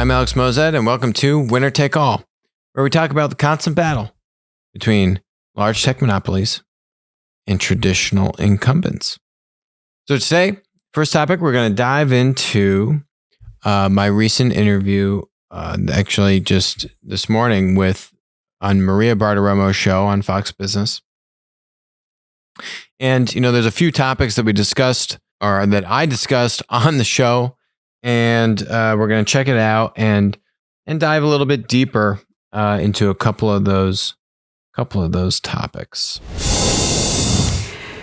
I'm Alex Mozet, and welcome to Winner Take All, where we talk about the constant battle between large tech monopolies and traditional incumbents. So today, first topic, we're going to dive into my recent interview, actually just this morning on Maria Bartiromo's show on Fox Business. And, there's a few topics that we discussed or that I discussed on the show. And we're going to check it out and dive a little bit deeper into a couple of those topics.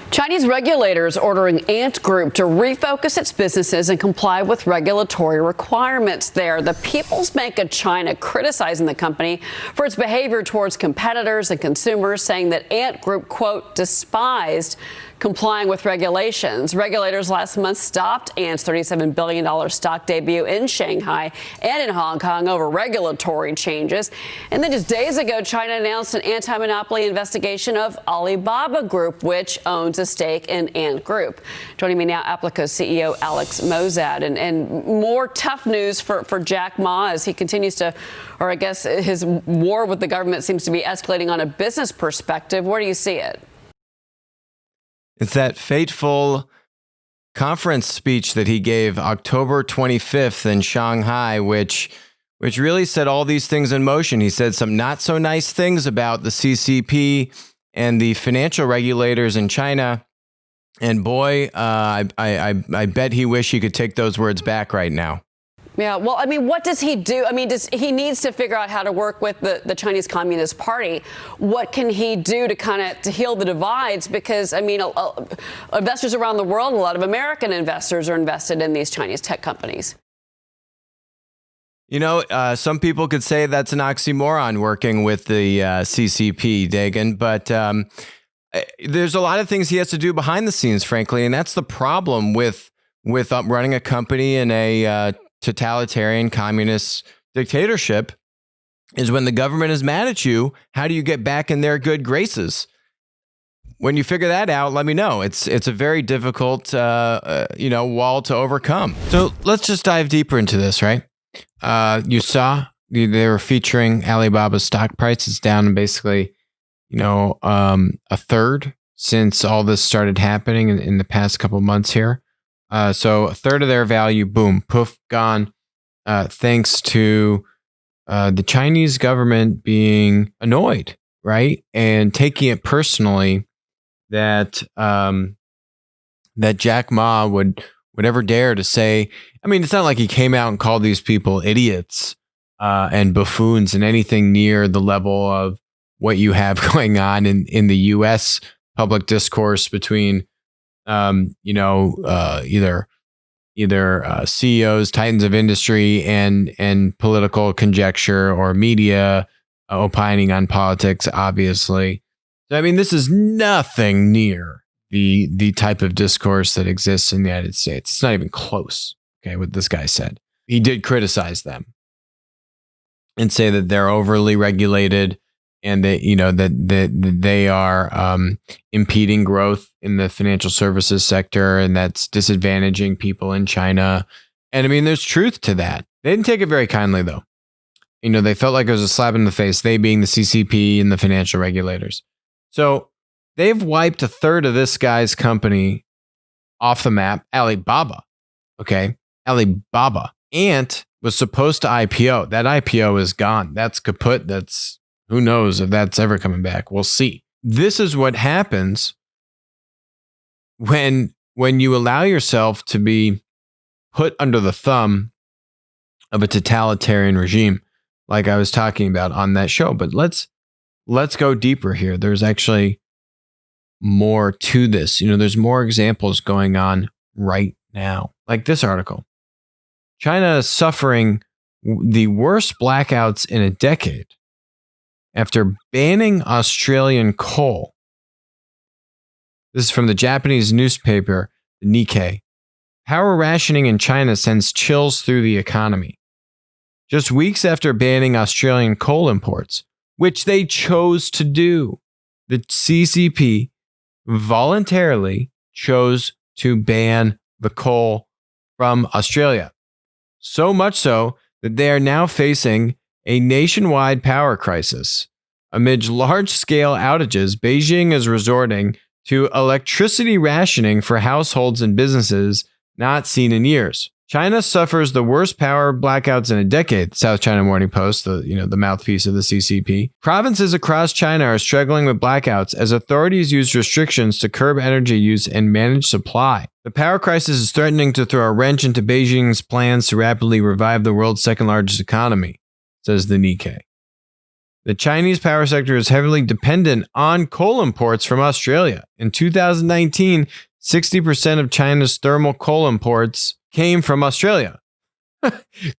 Chinese regulators ordering Ant Group to refocus its businesses and comply with regulatory requirements there. The People's Bank of China criticizing the company for its behavior towards competitors and consumers, saying that Ant Group, quote, despised complying with regulations. Regulators last month stopped Ant's $37 billion stock debut in Shanghai and in Hong Kong over regulatory changes. And then just days ago, China announced an anti-monopoly investigation of Alibaba Group, which owns a stake in Ant Group. Joining me now, Applico CEO Alex Mozet. And more tough news for Jack Ma as he continues to, or I guess his war with the government seems to be escalating on a business perspective. Where do you see it? It's that fateful conference speech that he gave October 25th in Shanghai, which really set all these things in motion. He said some not so nice things about the CCP and the financial regulators in China. And boy, I bet he wish he could take those words back right now. Yeah, well, I mean, what does he do? I mean, he needs to figure out how to work with the Chinese Communist Party. What can he do to heal the divides? Because, I mean, investors around the world, a lot of American investors are invested in these Chinese tech companies. Some people could say that's an oxymoron working with the CCP, Dagan, but there's a lot of things he has to do behind the scenes, frankly, and that's the problem with running a company in a totalitarian communist dictatorship is when the government is mad at you, how do you get back in their good graces? When you figure that out, let me know. It's a very difficult, wall to overcome. So let's just dive deeper into this, right? You saw they were featuring Alibaba's stock price. It's down basically, a third since all this started happening in the past couple of months here. So a third of their value, boom, poof, gone, thanks to the Chinese government being annoyed, right? And taking it personally that Jack Ma would ever dare to say, I mean, it's not like he came out and called these people idiots and buffoons and anything near the level of what you have going on in the U.S. public discourse between either CEOs, titans of industry, and political conjecture or media opining on politics, obviously. So, I mean, this is nothing near the type of discourse that exists in the United States. It's not even close, okay, what this guy said. He did criticize them and say that they're overly regulated and that they are impeding growth in the financial services sector, and that's disadvantaging people in China. And I mean, there's truth to that. They didn't take it very kindly, though. They felt like it was a slap in the face, they being the CCP and the financial regulators. So they've wiped a third of this guy's company off the map. Alibaba, okay? Alibaba. Ant was supposed to IPO. That IPO is gone. That's kaput. Who knows if that's ever coming back? We'll see. This is what happens when you allow yourself to be put under the thumb of a totalitarian regime, like I was talking about on that show. But let's go deeper here. There's actually more to this. There's more examples going on right now, like this article. China is suffering the worst blackouts in a decade after banning Australian coal. This is from the Japanese newspaper, the Nikkei. Power rationing in China sends chills through the economy. Just weeks after banning Australian coal imports, which they chose to do, the CCP voluntarily chose to ban the coal from Australia. So much so that they are now facing a nationwide power crisis. Amid large-scale outages, Beijing is resorting to electricity rationing for households and businesses not seen in years. China suffers the worst power blackouts in a decade, South China Morning Post, the mouthpiece of the CCP. Provinces across China are struggling with blackouts as authorities use restrictions to curb energy use and manage supply. The power crisis is threatening to throw a wrench into Beijing's plans to rapidly revive the world's second largest economy, says the Nikkei. The Chinese power sector is heavily dependent on coal imports from Australia. In 2019, 60% of China's thermal coal imports came from Australia.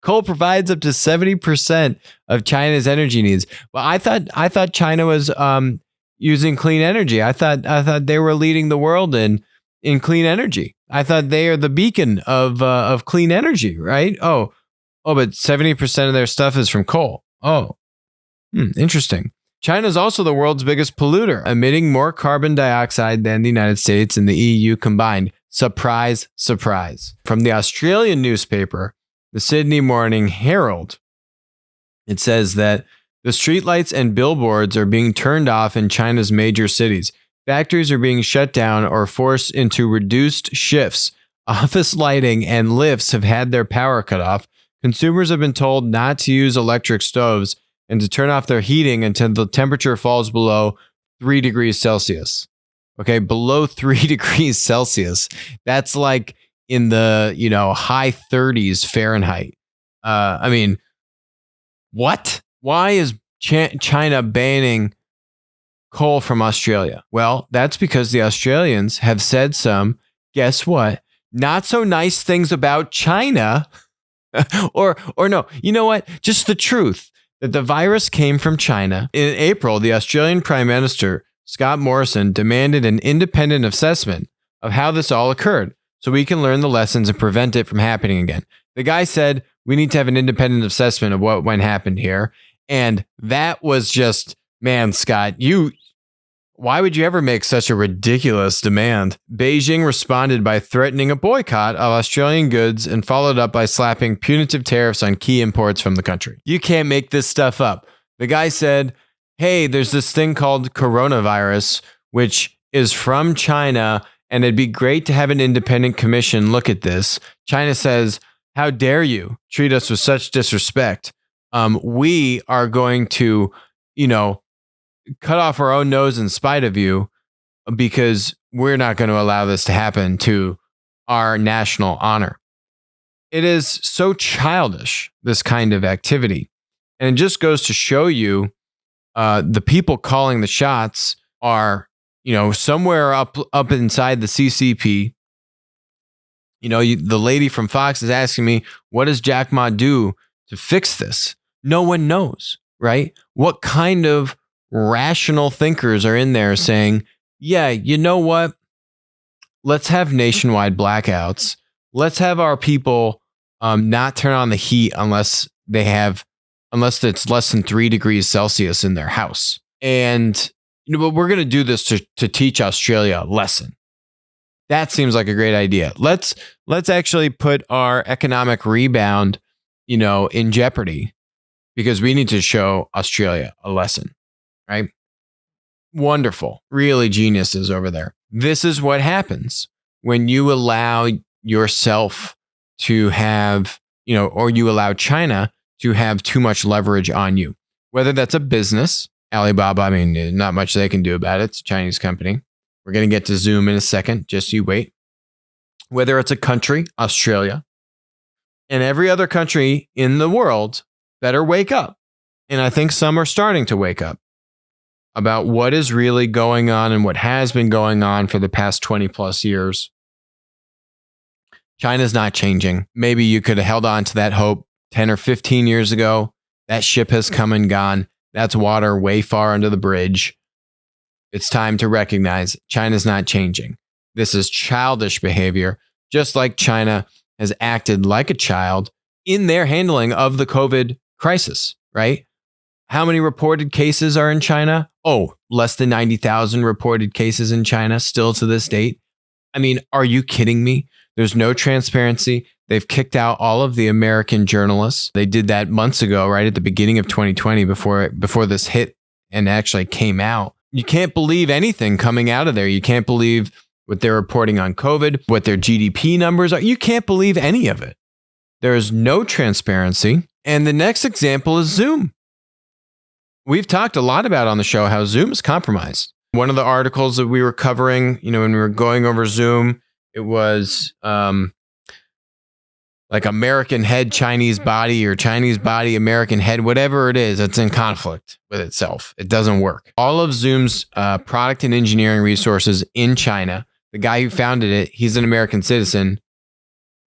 Coal provides up to 70% of China's energy needs. Well, I thought China was using clean energy. I thought they were leading the world in clean energy. I thought they are the beacon of clean energy, right? Oh, but 70% of their stuff is from coal. Oh, interesting. China is also the world's biggest polluter, emitting more carbon dioxide than the United States and the EU combined. Surprise, surprise. From the Australian newspaper, the Sydney Morning Herald, it says that the streetlights and billboards are being turned off in China's major cities. Factories are being shut down or forced into reduced shifts. Office lighting and lifts have had their power cut off. Consumers have been told not to use electric stoves and to turn off their heating until the temperature falls below 3 degrees Celsius. Okay, below 3 degrees Celsius. That's like in the, high 30s Fahrenheit. I mean, what? Why is China banning coal from Australia? Well, that's because the Australians have said some, guess what? Not so nice things about China. or no, you know what? Just the truth. That the virus came from China. In April, the Australian Prime Minister, Scott Morrison, demanded an independent assessment of how this all occurred so we can learn the lessons and prevent it from happening again. The guy said, we need to have an independent assessment of what happened here. And that was just, man, Scott, why would you ever make such a ridiculous demand? Beijing responded by threatening a boycott of Australian goods and followed up by slapping punitive tariffs on key imports from the country. You can't make this stuff up. The guy said, hey, there's this thing called coronavirus, which is from China, and it'd be great to have an independent commission look at this. China says, how dare you treat us with such disrespect? We are going to, cut off our own nose in spite of you because we're not going to allow this to happen to our national honor. It is so childish, this kind of activity. And it just goes to show you the people calling the shots are, somewhere up inside the CCP. The lady from Fox is asking me, what does Jack Ma do to fix this? No one knows, right? What kind of rational thinkers are in there saying, yeah, you know what? Let's have nationwide blackouts. Let's have our people not turn on the heat unless it's less than 3 degrees Celsius in their house. And but we're going to do this to teach Australia a lesson. That seems like a great idea. Let's actually put our economic rebound, in jeopardy because we need to show Australia a lesson. Right? Wonderful. Really geniuses over there. This is what happens when you allow yourself to have, or you allow China to have too much leverage on you. Whether that's a business, Alibaba, not much they can do about it. It's a Chinese company. We're going to get to Zoom in a second. Just you wait. Whether it's a country, Australia, and every other country in the world better wake up. And I think some are starting to wake up about what is really going on and what has been going on for the past 20 plus years. China's not changing. Maybe you could have held on to that hope 10 or 15 years ago. That ship has come and gone. That's water way far under the bridge. It's time to recognize China's not changing. This is childish behavior, just like China has acted like a child in their handling of the COVID crisis, right? How many reported cases are in China? Oh, less than 90,000 reported cases in China still to this date. Are you kidding me? There's no transparency. They've kicked out all of the American journalists. They did that months ago, right at the beginning of 2020, before this hit and actually came out. You can't believe anything coming out of there. You can't believe what they're reporting on COVID, what their GDP numbers are. You can't believe any of it. There is no transparency. And the next example is Zoom. We've talked a lot about on the show how Zoom is compromised. One of the articles that we were covering, when we were going over Zoom, it was like American head, Chinese body, or Chinese body, American head, whatever it is, it's in conflict with itself. It doesn't work. All of Zoom's product and engineering resources in China, the guy who founded it, he's an American citizen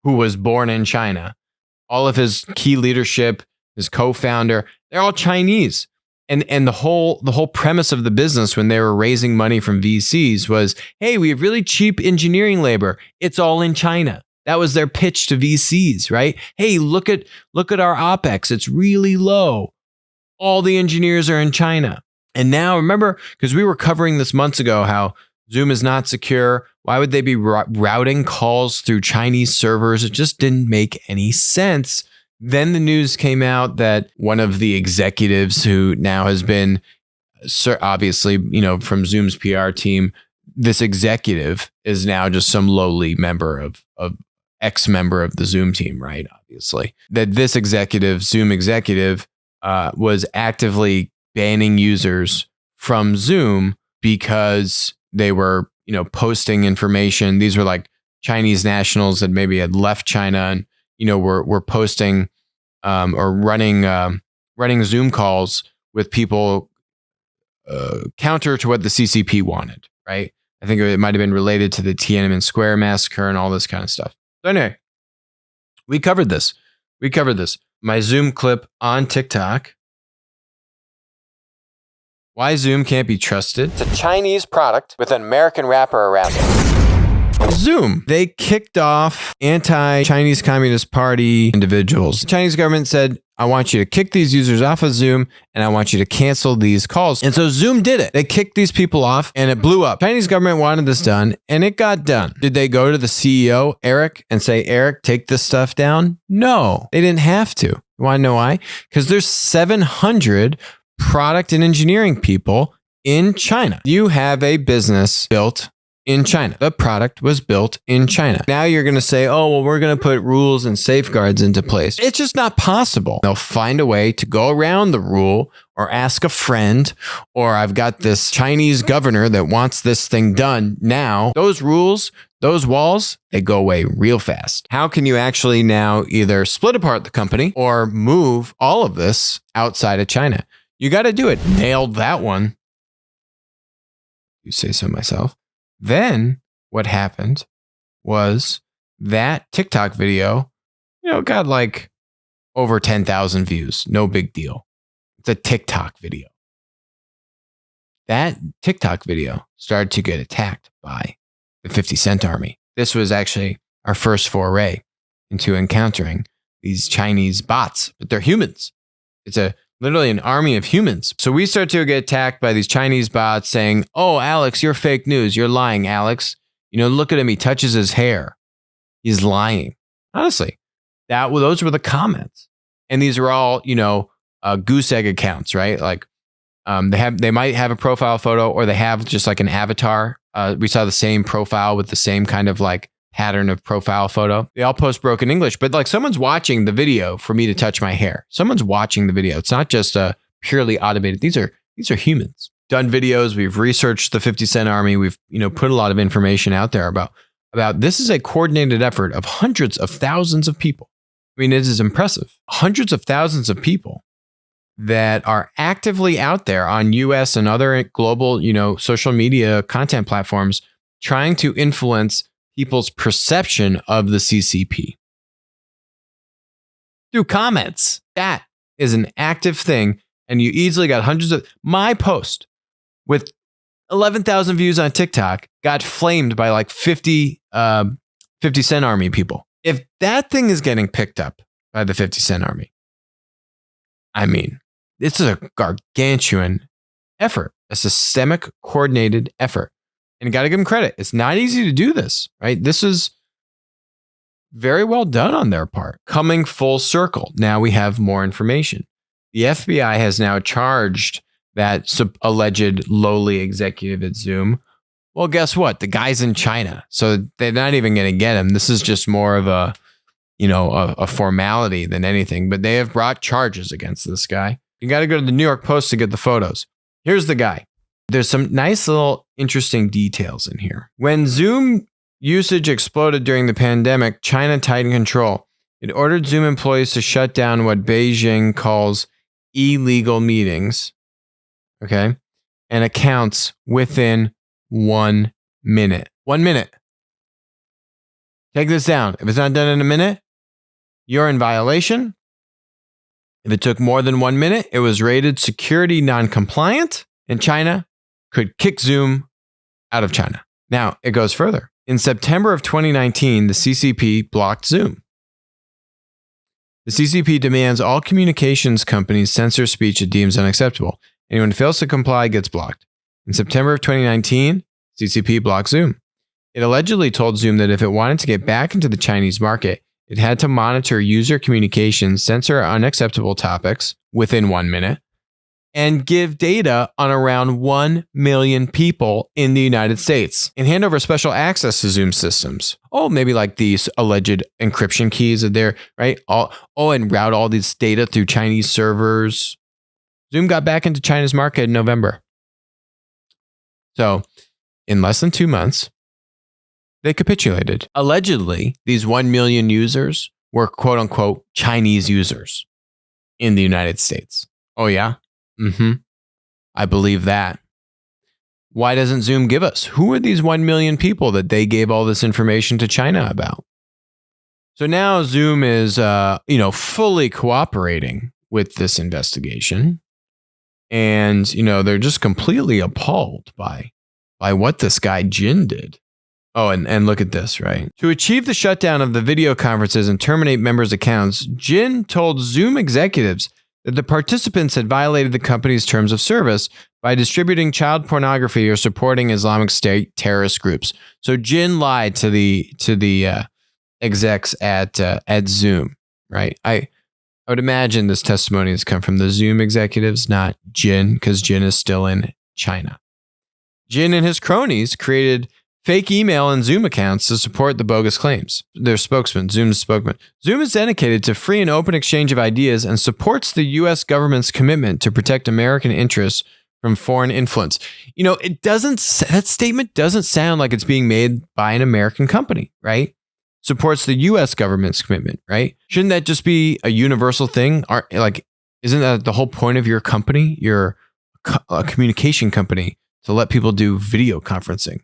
who was born in China. All of his key leadership, his co-founder, they're all Chinese. And the whole premise of the business when they were raising money from VCs was, hey, we have really cheap engineering labor. It's all in China. That was their pitch to VCs, right? Hey, look at our OpEx. It's really low. All the engineers are in China. And now remember, because we were covering this months ago, how Zoom is not secure. Why would they be routing calls through Chinese servers? It just didn't make any sense. Then the news came out that one of the executives who now has been, obviously, from Zoom's PR team, this executive is now just some lowly member of ex-member of the Zoom team, right? Obviously, that this Zoom executive, was actively banning users from Zoom because they were, posting information. These were like Chinese nationals that maybe had left China and, were posting or running Zoom calls with people counter to what the CCP wanted, right? I think it might have been related to the Tiananmen Square massacre and all this kind of stuff. So anyway, we covered this. My Zoom clip on TikTok. Why Zoom can't be trusted. It's a Chinese product with an American wrapper around it. Zoom, they kicked off anti-Chinese Communist Party individuals. The Chinese government said, I want you to kick these users off of Zoom and I want you to cancel these calls. And so Zoom did it. They kicked these people off and it blew up. Chinese government wanted this done and it got done. Did they go to the CEO, Eric, and say, Eric, take this stuff down? No, they didn't have to. You want to know why? Because there's 700 product and engineering people in China. You have a business built in China. The product was built in China. Now you're going to say, oh, well, we're going to put rules and safeguards into place. It's just not possible. They'll find a way to go around the rule or ask a friend, or I've got this Chinese governor that wants this thing done now. Those rules, those walls, they go away real fast. How can you actually now either split apart the company or move all of this outside of China? You got to do it. Nailed that one. You say so myself. Then what happened was that TikTok video, got like over 10,000 views. No big deal. It's a TikTok video. That TikTok video started to get attacked by the 50 Cent Army. This was actually our first foray into encountering these Chinese bots, but they're humans. It's literally an army of humans. So we start to get attacked by these Chinese bots saying, oh, Alex, you're fake news. You're lying, Alex. Look at him. He touches his hair. He's lying. Honestly, those were the comments. And these are all, goose egg accounts, right? Like they might have a profile photo or they have just like an avatar. We saw the same profile with the same kind of like pattern of profile photo. They all post broken English, but like someone's watching the video for me to touch my hair. Someone's watching the video. It's not just a purely automated. These are humans. Done videos. We've researched the 50 Cent Army. We've, put a lot of information out there about this is a coordinated effort of hundreds of thousands of people. I mean, it is impressive. Hundreds of thousands of people that are actively out there on US and other global, social media content platforms trying to influence people's perception of the CCP through comments. That is an active thing. And you easily got hundreds of my post with 11,000 views on TikTok got flamed by like 50 Cent Army people. If that thing is getting picked up by the 50 Cent Army, I mean, this is a gargantuan effort, a systemic coordinated effort. And you got to give them credit. It's not easy to do this, right? This is very well done on their part. Coming full circle. Now we have more information. The FBI has now charged that alleged lowly executive at Zoom. Well, guess what? The guy's in China, so they're not even going to get him. This is just more of a formality than anything. But they have brought charges against this guy. You got to go to the New York Post to get the photos. Here's the guy. There's some nice little interesting details in here. When Zoom usage exploded during the pandemic, China tightened control. It ordered Zoom employees to shut down what Beijing calls illegal meetings, okay, and accounts within 1 minute. 1 minute. Take this down. If it's not done in a minute, you're in violation. If it took more than 1 minute, it was rated security non-compliant, and China could kick Zoom out of China. Now, it goes further. In September of 2019, the CCP blocked Zoom. The CCP demands all communications companies censor speech it deems unacceptable. Anyone who fails to comply gets blocked. In September of 2019, CCP blocked Zoom. It allegedly told Zoom that if it wanted to get back into the Chinese market, it had to monitor user communications, censor unacceptable topics within 1 minute, and give data on around 1 million people in the United States, and hand over special access to Zoom systems. Oh, maybe like these alleged encryption keys are there, right? And route all this data through Chinese servers. Zoom got back into China's market in November. So in less than 2 months, they capitulated. Allegedly, these 1 million users were quote unquote Chinese users in the United States. Oh yeah? I believe that. Why doesn't Zoom give us? Who are these 1 million people that they gave all this information to China about? So now Zoom is, fully cooperating with this investigation. And, they're just completely appalled by what this guy Jin did. Oh, and look at this, right? To achieve the shutdown of the video conferences and terminate members' accounts, Jin told Zoom executives that the participants had violated the company's terms of service by distributing child pornography or supporting Islamic State terrorist groups. So Jin lied to the execs at Zoom, right? I would imagine this testimony has come from the Zoom executives, not Jin, because Jin is still in China. Jin and his cronies created fake email and Zoom accounts to support the bogus claims. Their spokesman, Zoom's spokesman. Zoom is dedicated to free and open exchange of ideas and supports the U.S. government's commitment to protect American interests from foreign influence. That statement doesn't sound like it's being made by an American company, right? Supports the U.S. government's commitment, right? Shouldn't that just be a universal thing? Isn't that the whole point of your company? You're a communication company to let people do video conferencing.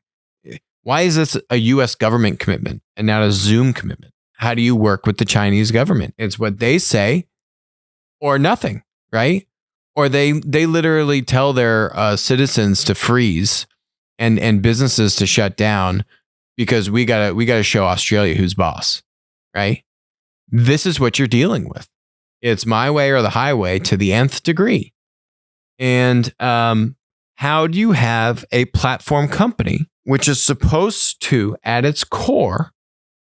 Why is this a U.S. government commitment and not a Zoom commitment? How do you work with the Chinese government? It's what they say or nothing, right? Or they literally tell their citizens to freeze and businesses to shut down because we gotta show Australia who's boss, right? This is what you're dealing with. It's my way or the highway to the nth degree. And how do you have a platform company which is supposed to, at its core,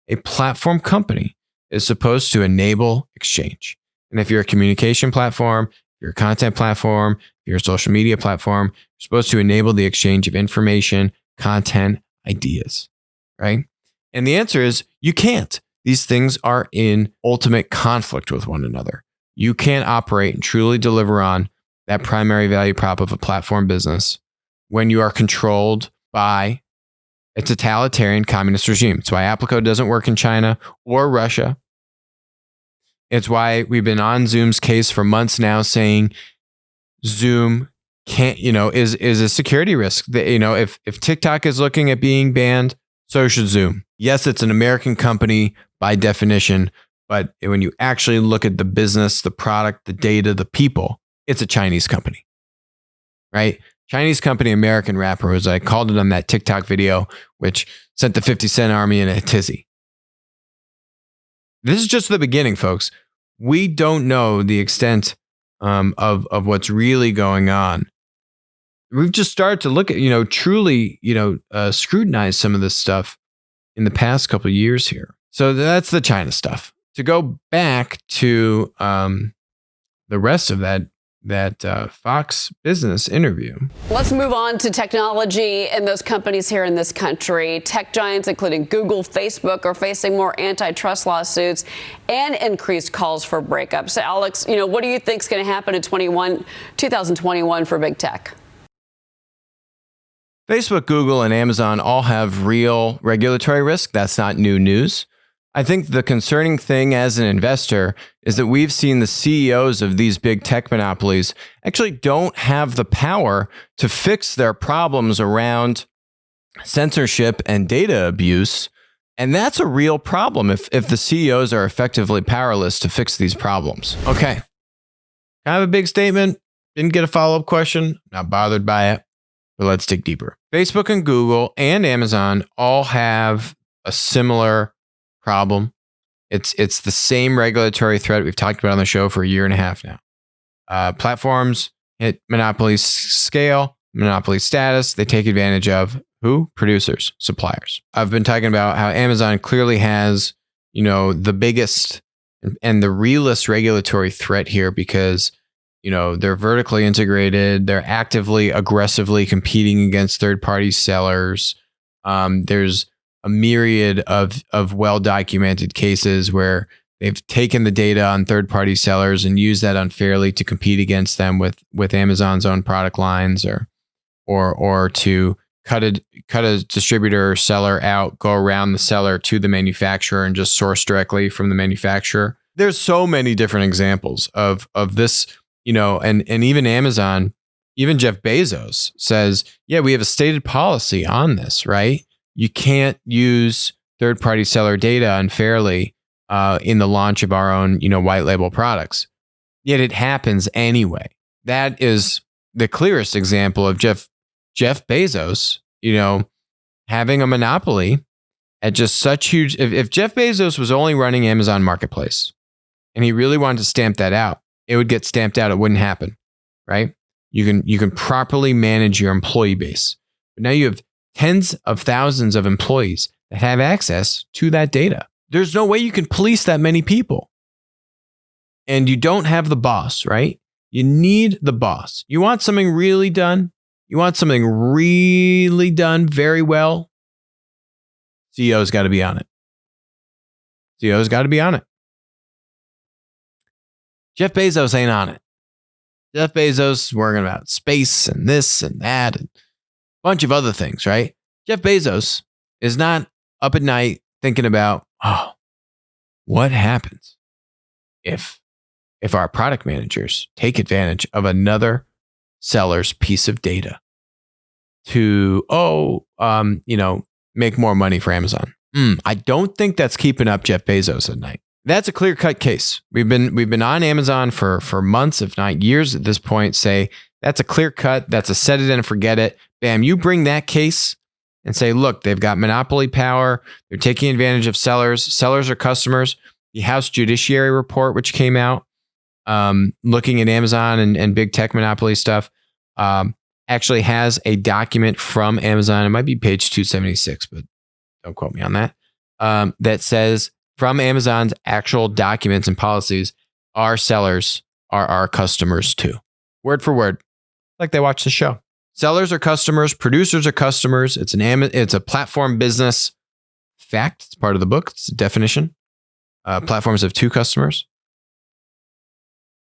a platform company is supposed to enable exchange? And if you're a communication platform, if you're a content platform, if you're a social media platform, you're supposed to enable the exchange of information, content, ideas, right? And the answer is you can't. These things are in ultimate conflict with one another. You can't operate and truly deliver on that primary value prop of a platform business when you are controlled by a totalitarian communist regime. It's why Applico doesn't work in China or Russia. It's why we've been on Zoom's case for months now saying Zoom can't, is a security risk. That, if TikTok is looking at being banned, so should Zoom. Yes, it's an American company by definition, but when you actually look at the business, the product, the data, the people, it's a Chinese company, right? Chinese company, American rapper, as I called it on that TikTok video, which sent the 50 Cent army in a tizzy. This is just the beginning, folks. We don't know the extent of what's really going on. We've just started to look at, truly, scrutinize some of this stuff in the past couple of years here. So that's the China stuff. To go back to the rest of that Fox Business interview. Let's move on to technology and those companies here in this country. Tech giants, including Google, Facebook, are facing more antitrust lawsuits and increased calls for breakups. So Alex, what do you think is going to happen in 2021 for big tech? Facebook, Google, and Amazon all have real regulatory risk. That's not new news. I think the concerning thing as an investor is that we've seen the CEOs of these big tech monopolies actually don't have the power to fix their problems around censorship and data abuse. And that's a real problem if the CEOs are effectively powerless to fix these problems. Okay. Kind of a big statement. Didn't get a follow-up question. Not bothered by it. But let's dig deeper. Facebook and Google and Amazon all have a similar problem. It's the same regulatory threat we've talked about on the show for a year and a half now. Platforms hit monopoly scale, monopoly status. They take advantage of who? Producers, suppliers. I've been talking about how Amazon clearly has, the biggest and the realest regulatory threat here because, they're vertically integrated. They're actively, aggressively competing against third-party sellers. There's a myriad of well-documented cases where they've taken the data on third-party sellers and used that unfairly to compete against them with Amazon's own product lines or to cut a distributor or seller out, go around the seller to the manufacturer and just source directly from the manufacturer. There's so many different examples of this, and even Amazon, even Jeff Bezos says, yeah, we have a stated policy on this, right? You can't use third-party seller data unfairly in the launch of our own, white label products. Yet it happens anyway. That is the clearest example of Jeff Bezos, having a monopoly at just such huge. If Jeff Bezos was only running Amazon Marketplace and he really wanted to stamp that out, it would get stamped out. It wouldn't happen, right? You can properly manage your employee base. But now you have tens of thousands of employees that have access to that data. There's no way you can police that many people. And you don't have the boss, right? You need the boss. You want something really done? You want something really done very well? CEO's got to be on it. CEO's got to be on it. Jeff Bezos ain't on it. Jeff Bezos is worrying about space and this and that and a bunch of other things, right? Jeff Bezos is not up at night thinking about, what happens if our product managers take advantage of another seller's piece of data to, make more money for Amazon. I don't think that's keeping up Jeff Bezos at night. That's a clear-cut case. We've been on Amazon for months, if not years at this point, say that's a clear-cut, that's a set it and forget it. Bam, you bring that case and say, look, they've got monopoly power. They're taking advantage of sellers. Sellers are customers. The House Judiciary Report, which came out, looking at Amazon and big tech monopoly stuff, actually has a document from Amazon. It might be page 276, but don't quote me on that. That says from Amazon's actual documents and policies, our sellers are our customers too. Word for word, like they watch the show. Sellers are customers, producers are customers. It's a platform business fact. It's part of the book. It's a definition. Platforms have two customers.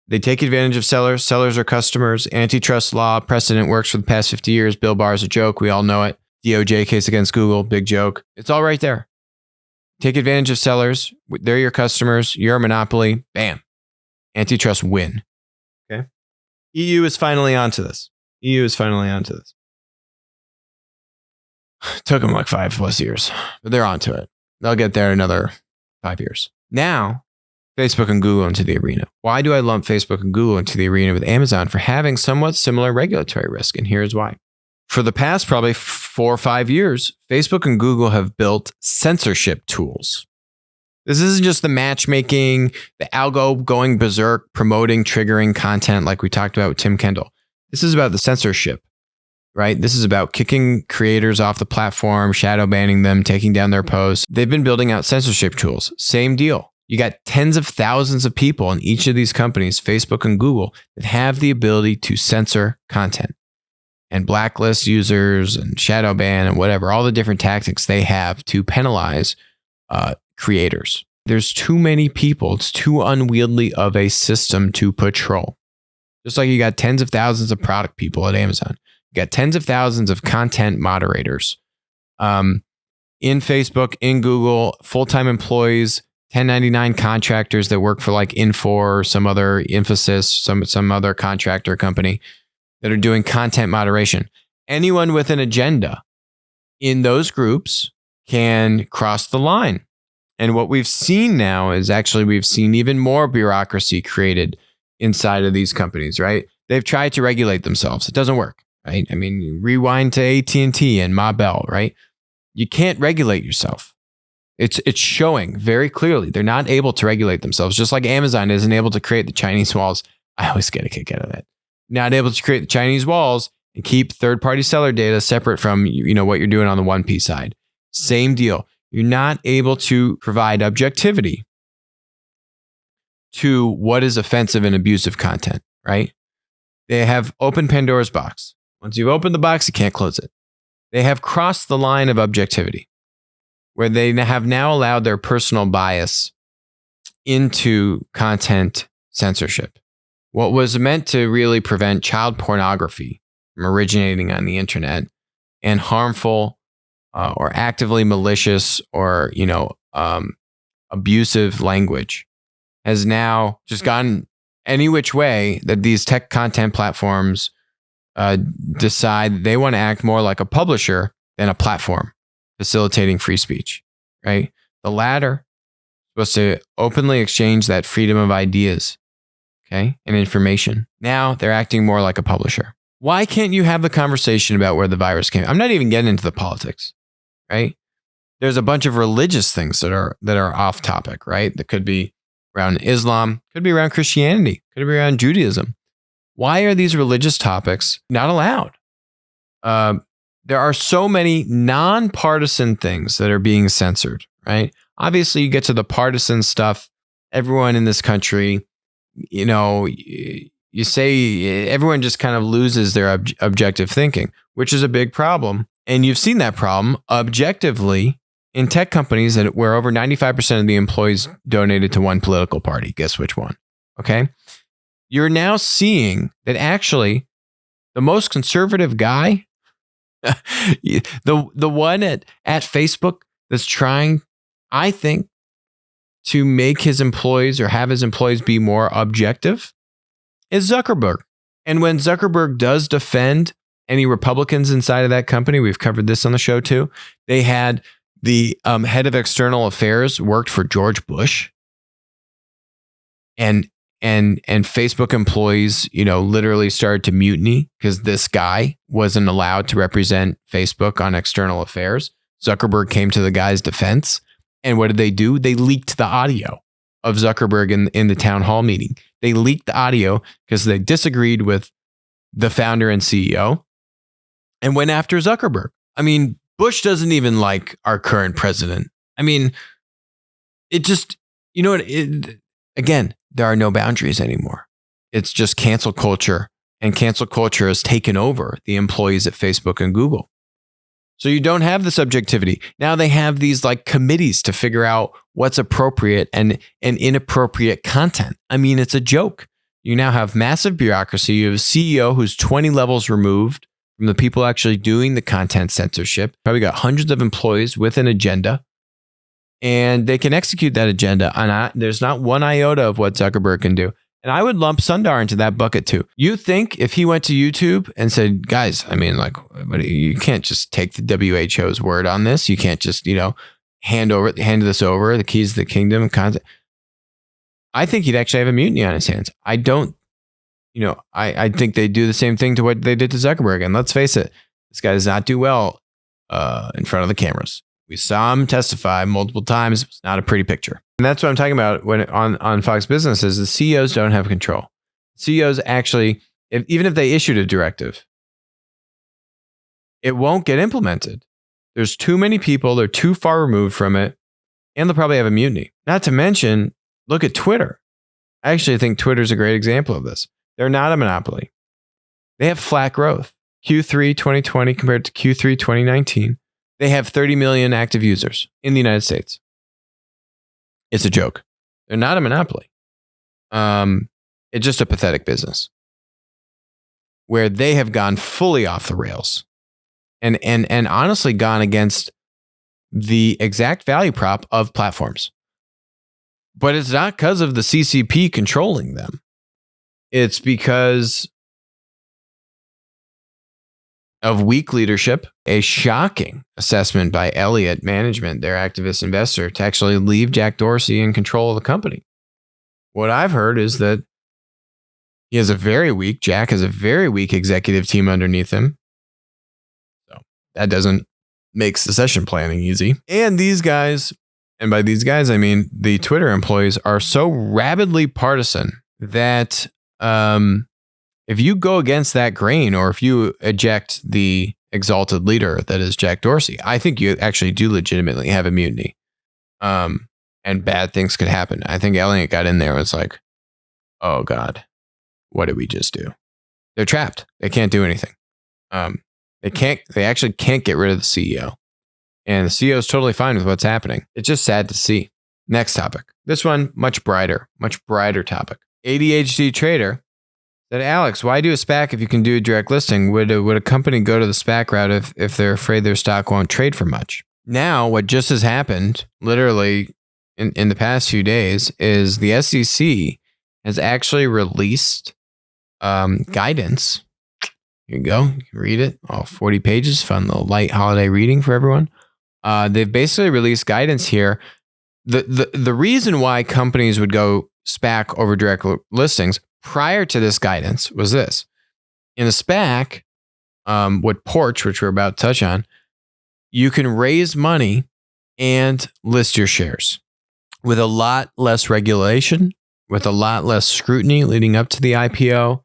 They take advantage of sellers. Sellers are customers. Antitrust law precedent works for the past 50 years. Bill Barr is a joke. We all know it. DOJ case against Google, big joke. It's all right there. Take advantage of sellers. They're your customers. You're a monopoly. Bam. Antitrust win. Okay. EU is finally onto this. Took them like 5+ years, but they're onto it. They'll get there another 5 years. Now, Facebook and Google into the arena. Why do I lump Facebook and Google into the arena with Amazon? For having somewhat similar regulatory risk, and here's why. For the past probably 4 or 5 years, Facebook and Google have built censorship tools. This isn't just the matchmaking, the algo going berserk, promoting, triggering content like we talked about with Tim Kendall. This is about the censorship. right? This is about kicking creators off the platform, shadow banning them, taking down their posts. They've been building out censorship tools. Same deal. You got tens of thousands of people in each of these companies, Facebook and Google, that have the ability to censor content and blacklist users and shadow ban and whatever, all the different tactics they have to penalize creators. There's too many people. It's too unwieldy of a system to patrol. Just like you got tens of thousands of product people at Amazon. You got tens of thousands of content moderators in Facebook, in Google, full-time employees, 1099 contractors that work for like Infor or some other Infosys, some other contractor company that are doing content moderation. Anyone with an agenda in those groups can cross the line. And what we've seen now is actually we've seen even more bureaucracy created inside of these companies, right? They've tried to regulate themselves. It doesn't work, right? I mean, rewind to AT&T and Ma Bell, right? You can't regulate yourself. It's showing very clearly they're not able to regulate themselves, just like Amazon isn't able to create the Chinese walls. I always get a kick out of that. Not able to create the Chinese walls and keep third-party seller data separate from what you're doing on the 1P side. Same deal. You're not able to provide objectivity to what is offensive and abusive content, right? They have opened Pandora's box. Once you've opened the box, you can't close it. They have crossed the line of objectivity, where they have now allowed their personal bias into content censorship. What was meant to really prevent child pornography from originating on the internet and harmful or actively malicious or abusive language has now just gone any which way that these tech content platforms decide they want to act more like a publisher than a platform facilitating free speech, right? The latter is supposed to openly exchange that freedom of ideas, okay, and information. Now they're acting more like a publisher. Why can't you have the conversation about where the virus came? I'm not even getting into the politics, right? There's a bunch of religious things that are off topic, right? That could be around Islam, could be around Christianity, could be around Judaism. Why are these religious topics not allowed? There are so many nonpartisan things that are being censored, right? Obviously, you get to the partisan stuff. Everyone in this country, you say everyone just kind of loses their objective thinking, which is a big problem. And you've seen that problem objectively in tech companies where over 95% of the employees donated to one political party. Guess which one? Okay. You're now seeing that actually the most conservative guy, the one at Facebook that's trying, I think, to make his employees or have his employees be more objective is Zuckerberg. And when Zuckerberg does defend any Republicans inside of that company, we've covered this on the show too. They had the head of external affairs worked for George Bush, and Facebook employees, literally started to mutiny because this guy wasn't allowed to represent Facebook on external affairs. Zuckerberg came to the guy's defense. And what did they do? They leaked the audio of Zuckerberg in the town hall meeting. They leaked the audio because they disagreed with the founder and CEO and went after Zuckerberg. I mean, Bush doesn't even like our current president. I mean, it just, again, there are no boundaries anymore. It's just cancel culture, and cancel culture has taken over the employees at Facebook and Google. So you don't have the subjectivity. Now they have these like committees to figure out what's appropriate and inappropriate content. I mean, it's a joke. You now have massive bureaucracy. You have a CEO who's 20 levels removed from the people actually doing the content censorship. Probably got hundreds of employees with an agenda, and they can execute that agenda. And there's not one iota of what Zuckerberg can do. And I would lump Sundar into that bucket too. You think if he went to YouTube and said, guys, I mean, like, you can't just take the WHO's word on this. You can't just, hand this over, the keys to the kingdom content. I think he'd actually have a mutiny on his hands. I don't, I think they do the same thing to what they did to Zuckerberg. And let's face it, this guy does not do well in front of the cameras. We saw him testify multiple times. It's not a pretty picture. And that's what I'm talking about when on Fox Business is the CEOs don't have control. CEOs actually, even if they issued a directive, it won't get implemented. There's too many people. They're too far removed from it. And they'll probably have a mutiny. Not to mention, look at Twitter. I actually think Twitter's a great example of this. They're not a monopoly. They have flat growth. Q3 2020 compared to Q3 2019. They have 30 million active users in the United States. It's a joke. They're not a monopoly. It's just a pathetic business where they have gone fully off the rails and honestly gone against the exact value prop of platforms. But it's not because of the CCP controlling them. It's because of weak leadership, a shocking assessment by Elliott Management, their activist investor, to actually leave Jack Dorsey in control of the company. What I've heard is that Jack has a very weak executive team underneath him. So that doesn't make succession planning easy. And these guys, and by these guys, I mean the Twitter employees, are so rabidly partisan that if you go against that grain, or if you eject the exalted leader that is Jack Dorsey, I think you actually do legitimately have a mutiny. And bad things could happen. I think Elliott got in there and was like, oh God, what did we just do? They're trapped. They can't do anything. They actually can't get rid of the CEO. And the CEO is totally fine with what's happening. It's just sad to see. Next topic. This one, much brighter topic. ADHD trader said, Alex, why do a SPAC if you can do a direct listing? Would a company go to the SPAC route if they're afraid their stock won't trade for much? Now, what just has happened, literally in the past few days, is the SEC has actually released guidance. Here you go. You can read it. All 40 pages. Fun little light holiday reading for everyone. They've basically released guidance here. The reason why companies would go SPAC over direct listings prior to this guidance was this. In a SPAC, with Porch, which we're about to touch on, you can raise money and list your shares with a lot less regulation, with a lot less scrutiny leading up to the IPO.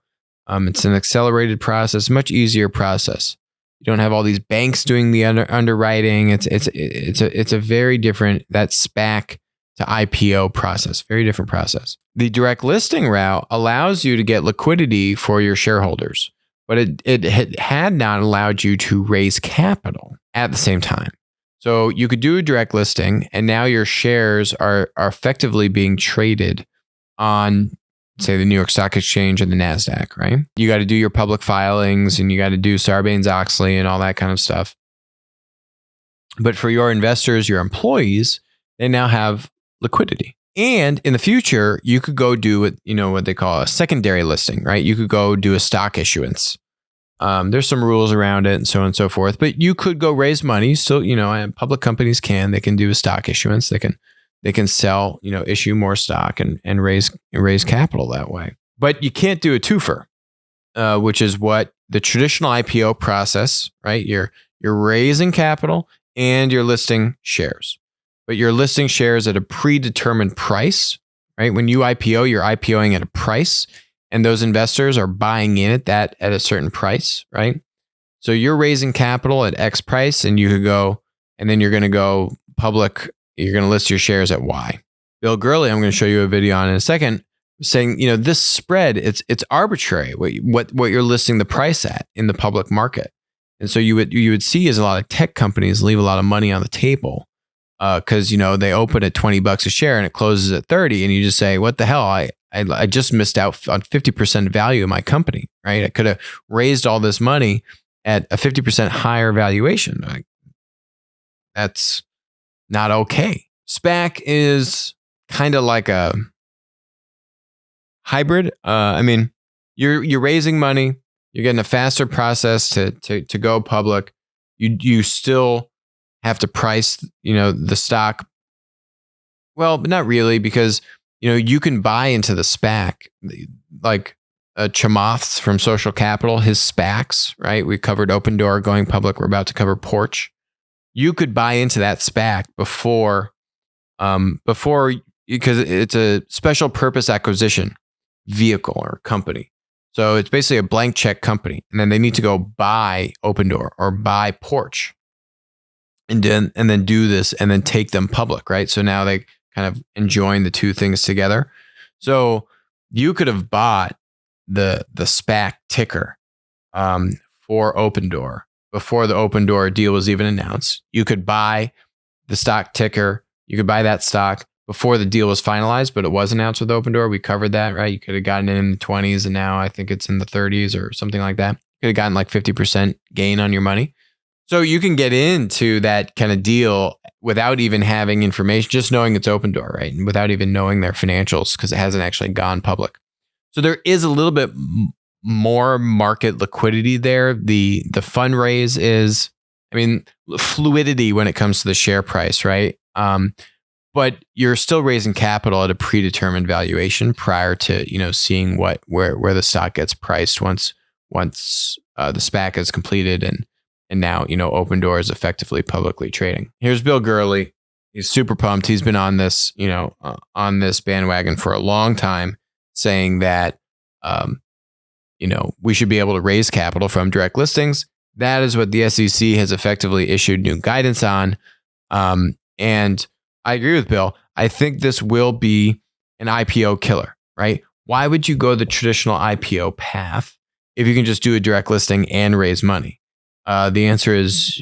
It's an accelerated process, much easier process. You don't have all these banks doing the underwriting. It's a very different, that SPAC to IPO process, very different process. The direct listing route allows you to get liquidity for your shareholders, but it had not allowed you to raise capital at the same time. So you could do a direct listing, and now your shares are effectively being traded on, say, the New York Stock Exchange and the NASDAQ, right? You got to do your public filings, and you got to do Sarbanes-Oxley and all that kind of stuff. But for your investors, your employees, they now have liquidity. And in the future, you could go do what they call a secondary listing, right? You could go do a stock issuance. There's some rules around it and so on and so forth, but you could go raise money. So, and public companies they can do a stock issuance. They can sell, issue more stock and raise capital that way. But you can't do a twofer, which is what the traditional IPO process, right? You're raising capital and you're listing shares, but you're listing shares at a predetermined price, right? When you IPO, you're IPOing at a price, and those investors are buying in at a certain price, right? So you're raising capital at X price, and you could go, and then you're going to go public. You're going to list your shares at Y. Bill Gurley, I'm going to show you a video on in a second, saying, this spread, it's arbitrary what you're listing the price at in the public market. And so you would see as a lot of tech companies leave a lot of money on the table because, they open at $20 a share and it closes at 30. And you just say, what the hell? I just missed out on 50% value of my company, right? I could have raised all this money at a 50% higher valuation. That's not okay. SPAC is kind of like a hybrid. You're raising money. You're getting a faster process to go public. You still have to price, the stock. Well, but not really, because you can buy into the SPAC, like Chamath's from Social Capital, his SPACs, right? We covered Open Door going public. We're about to cover Porch. You could buy into that SPAC before because it's a special purpose acquisition vehicle or company. So it's basically a blank check company. And then they need to go buy Opendoor or buy Porch and then do this and then take them public, right? So now they kind of enjoin the two things together. So you could have bought the SPAC ticker for Opendoor before the Opendoor deal was even announced. You could buy the stock ticker. You could buy that stock before the deal was finalized, but it was announced with Opendoor. We covered that, right? You could have gotten it in the 20s and now I think it's in the 30s or something like that. You could have gotten like 50% gain on your money. So you can get into that kind of deal without even having information, just knowing it's Opendoor, right? And without even knowing their financials because it hasn't actually gone public. So there is a little bit more market liquidity there. The fundraise is, fluidity when it comes to the share price, right? But you're still raising capital at a predetermined valuation prior to, seeing where the stock gets priced once the SPAC is completed and now, Opendoor is effectively publicly trading. Here's Bill Gurley. He's super pumped. He's been on this, on this bandwagon for a long time, saying that, we should be able to raise capital from direct listings. That is what the SEC has effectively issued new guidance on. And I agree with Bill. I think this will be an IPO killer, right? Why would you go the traditional IPO path if you can just do a direct listing and raise money? The answer is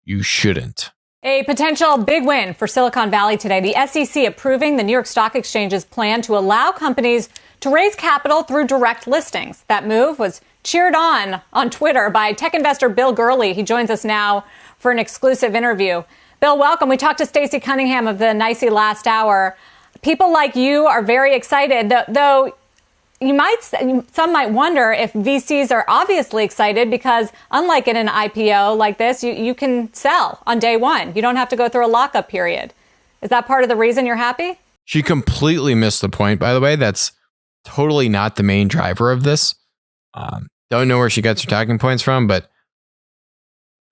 you shouldn't. A potential big win for Silicon Valley today. The SEC approving the New York Stock Exchange's plan to allow companies to raise capital through direct listings. That move was cheered on Twitter by tech investor Bill Gurley. He joins us now for an exclusive interview. Bill, welcome. We talked to Stacey Cunningham of the NYSE last hour. People like you are very excited, though some might wonder if VCs are obviously excited because unlike in an IPO like this, you can sell on day one. You don't have to go through a lockup period. Is that part of the reason you're happy? She completely missed the point, by the way. That's totally not the main driver of this. Don't know where she gets her talking points from, but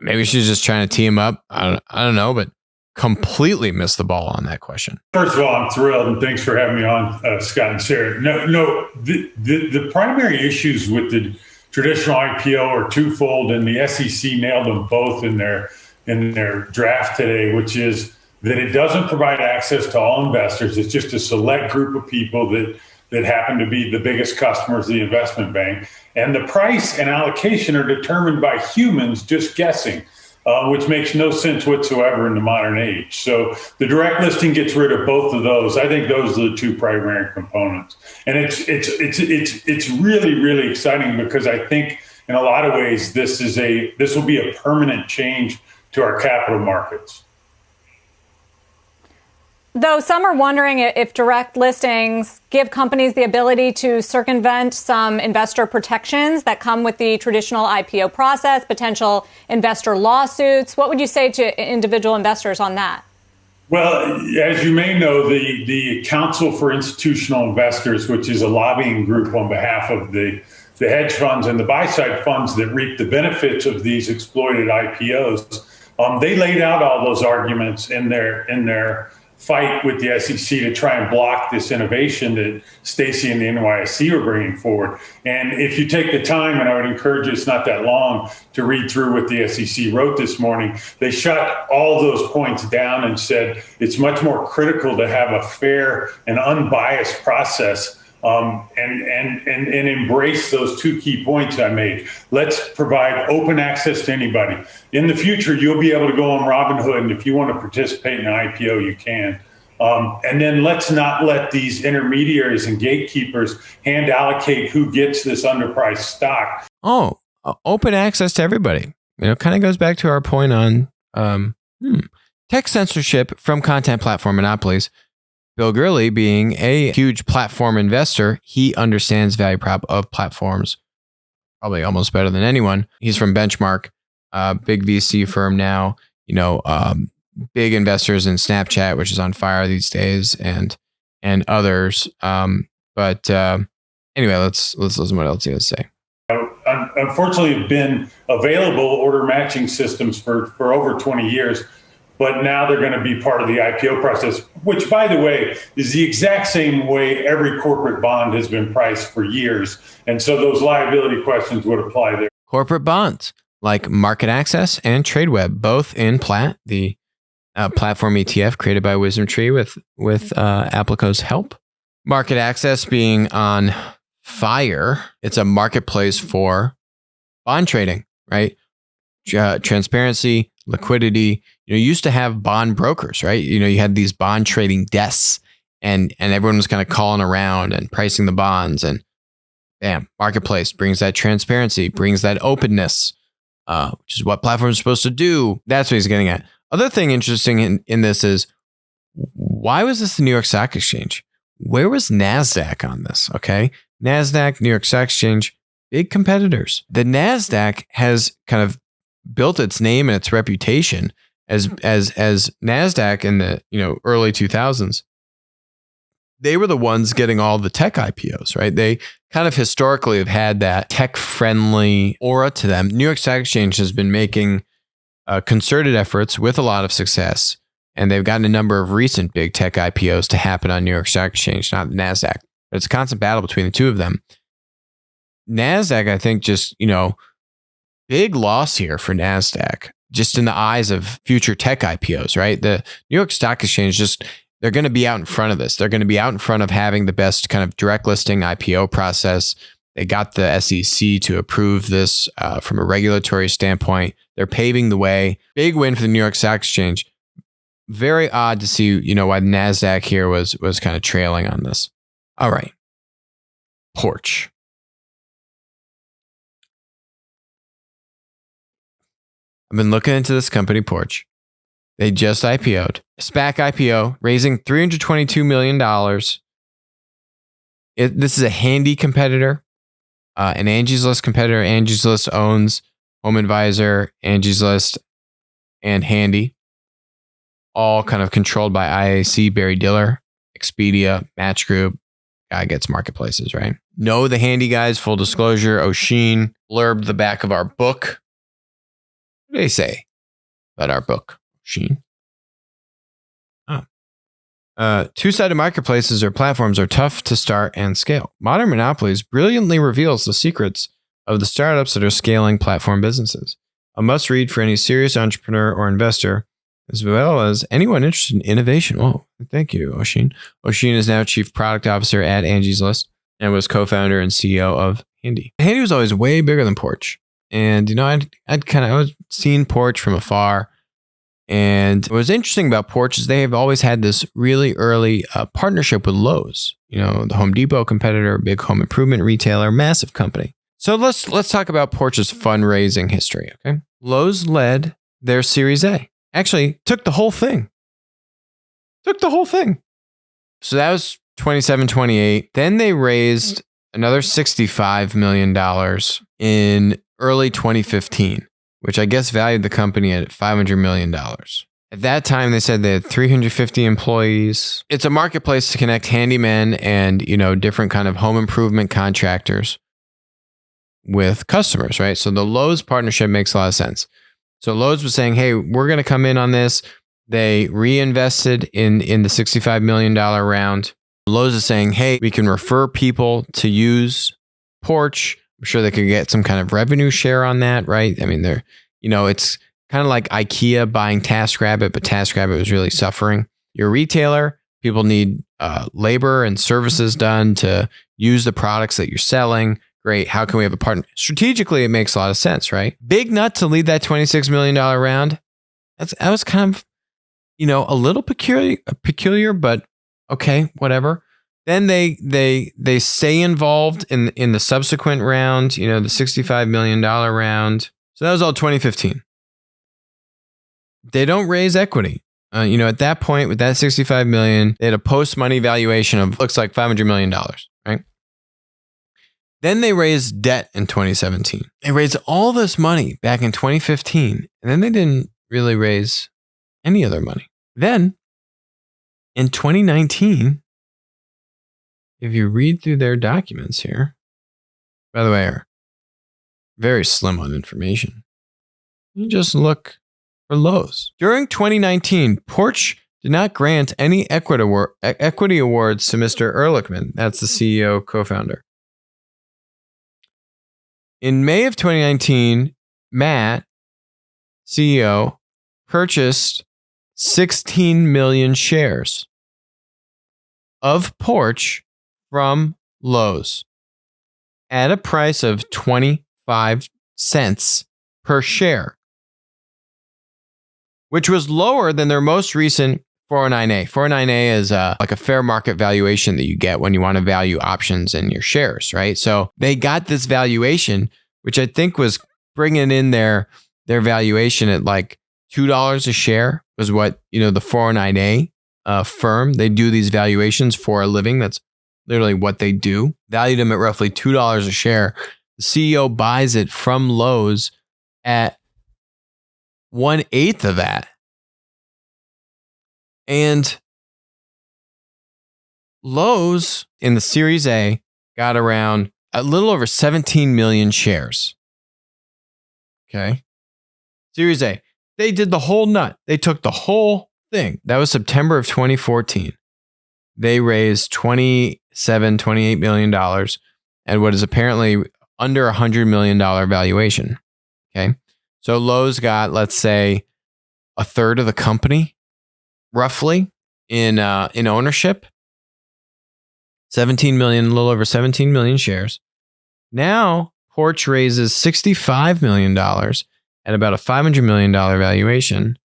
maybe she's just trying to tee him up. I don't know, but completely missed the ball on that question. First of all, I'm thrilled, and thanks for having me on, Scott and Sarah. No, the primary issues with the traditional IPO are twofold, and the SEC nailed them both in their draft today, which is that it doesn't provide access to all investors. It's just a select group of people that happen to be the biggest customers of the investment bank. And the price and allocation are determined by humans just guessing. Which makes no sense whatsoever in the modern age. So the direct listing gets rid of both of those. I think those are the two primary components. And it's really, really exciting because I think in a lot of ways this will be a permanent change to our capital markets. Though some are wondering if direct listings give companies the ability to circumvent some investor protections that come with the traditional IPO process, potential investor lawsuits. What would you say to individual investors on that? Well, as you may know, the Council for Institutional Investors, which is a lobbying group on behalf of the hedge funds and the buy-side funds that reap the benefits of these exploited IPOs, they laid out all those arguments in their fight with the SEC to try and block this innovation that Stacey and the NYSE are bringing forward. And if you take the time, and I would encourage you, it's not that long, to read through what the SEC wrote this morning, they shut all those points down and said it's much more critical to have a fair and unbiased process and embrace those two key points I made. Let's provide open access to anybody. In the future, you'll be able to go on Robinhood, and if you want to participate in an IPO, you can. And then let's not let these intermediaries and gatekeepers hand allocate who gets this underpriced stock. Open access to everybody. Kind of goes back to our point on tech censorship from content platform monopolies. Bill Gurley, being a huge platform investor, he understands value prop of platforms probably almost better than anyone. He's from Benchmark, big VC firm now, big investors in Snapchat, which is on fire these days, and others. But anyway, let's listen to what else he has to say. Unfortunately, have been available order matching systems for over 20 years. but now they're going to be part of the IPO process, which, by the way, is the exact same way every corporate bond has been priced for years. And so those liability questions would apply there. Corporate bonds like Market Access and TradeWeb, both in Platt, the platform ETF created by WisdomTree with Applico's help. Market Access being on fire. It's a marketplace for bond trading, right? Transparency, liquidity. You used to have bond brokers, right? You had these bond trading desks, and everyone was kind of calling around and pricing the bonds, and bam, marketplace brings that transparency, brings that openness, which is what platforms are supposed to do. That's what he's getting at. Other thing interesting in this is, why was this the New York Stock Exchange? Where was NASDAQ on this? Okay, NASDAQ, New York Stock Exchange, big competitors. The NASDAQ has kind of built its name and its reputation as NASDAQ in the early 2000s. They were the ones getting all the tech IPOs, right? They kind of historically have had that tech-friendly aura to them. New York Stock Exchange has been making concerted efforts with a lot of success, and they've gotten a number of recent big tech IPOs to happen on New York Stock Exchange, not the NASDAQ. But it's a constant battle between the two of them. NASDAQ, I think, just, big loss here for NASDAQ, just in the eyes of future tech IPOs, right? The New York Stock Exchange, they're going to be out in front of this. They're going to be out in front of having the best kind of direct listing IPO process. They got the SEC to approve this from a regulatory standpoint. They're paving the way. Big win for the New York Stock Exchange. Very odd to see, why the NASDAQ here was kind of trailing on this. All right. Porch. I've been looking into this company, Porch. They just IPO'd. SPAC IPO, raising $322 million. This is a Handy competitor, an Angie's List competitor. Angie's List owns Home Advisor, Angie's List, and Handy. All kind of controlled by IAC, Barry Diller, Expedia, Match Group. Guy gets marketplaces, right? Know the Handy guys, full disclosure. O'Sheen blurbed the back of our book. What do they say about our book, O'Sheen? Two-sided marketplaces or platforms are tough to start and scale. Modern Monopolies brilliantly reveals the secrets of the startups that are scaling platform businesses. A must-read for any serious entrepreneur or investor, as well as anyone interested in innovation. Oh, thank you, O'Sheen. O'Sheen is now Chief Product Officer at Angie's List and was co-founder and CEO of Handy. Handy was always way bigger than Porch. And, I was seeing Porch from afar. And what was interesting about Porch is they have always had this really early partnership with Lowe's, the Home Depot competitor, big home improvement retailer, massive company. So let's talk about Porch's fundraising history. Okay, Lowe's led their Series A. Actually, took the whole thing. So that was 27, 28. Then they raised another $65 million in early 2015. Which I guess valued the company at $500 million. At that time, they said they had 350 employees. It's a marketplace to connect handymen and, different kind of home improvement contractors with customers, right? So the Lowe's partnership makes a lot of sense. So Lowe's was saying, hey, we're going to come in on this. They reinvested in the $65 million round. Lowe's is saying, hey, we can refer people to use Porch. I'm sure they could get some kind of revenue share on that, right? I mean, it's kind of like IKEA buying TaskRabbit, but TaskRabbit was really suffering. You're a retailer. People need labor and services done to use the products that you're selling. Great. How can we have a partner? Strategically, it makes a lot of sense, right? Big nut to lead that $26 million round. That was kind of, a little peculiar, but okay, whatever. Then they stay involved in the subsequent round, the $65 million round. So that was all 2015. They don't raise equity. At that point with that $65 million, they had a post-money valuation of looks like $500 million, right? Then they raised debt in 2017. They raised all this money back in 2015, and then they didn't really raise any other money. Then in 2019, if you read through their documents here, by the way, are very slim on information. You just look for Lowe's. During 2019, Porch did not grant any equity awards to Mr. Ehrlichman. That's the CEO, co-founder. In May of 2019, Matt, CEO, purchased 16 million shares of Porch from Lowe's at a price of 25 cents per share, which was lower than their most recent 409A. 409A is like a fair market valuation that you get when you want to value options in your shares, right? So they got this valuation, which I think was bringing in their valuation at like $2 a share was what, the 409A firm, they do these valuations for a living. That's literally what they do. Valued them at roughly $2 a share. The CEO buys it from Lowe's at 1/8 of that. And Lowe's in the Series A got around a little over 17 million shares. Okay. Series A. They did the whole nut. They took the whole thing. That was September of 2014. They raised $28 million at what is apparently under $100 million valuation. Okay. So Lowe's got, let's say, a third of the company, roughly, in ownership. 17 million, a little over 17 million shares. Now, Porch raises $65 million at about a $500 million valuation.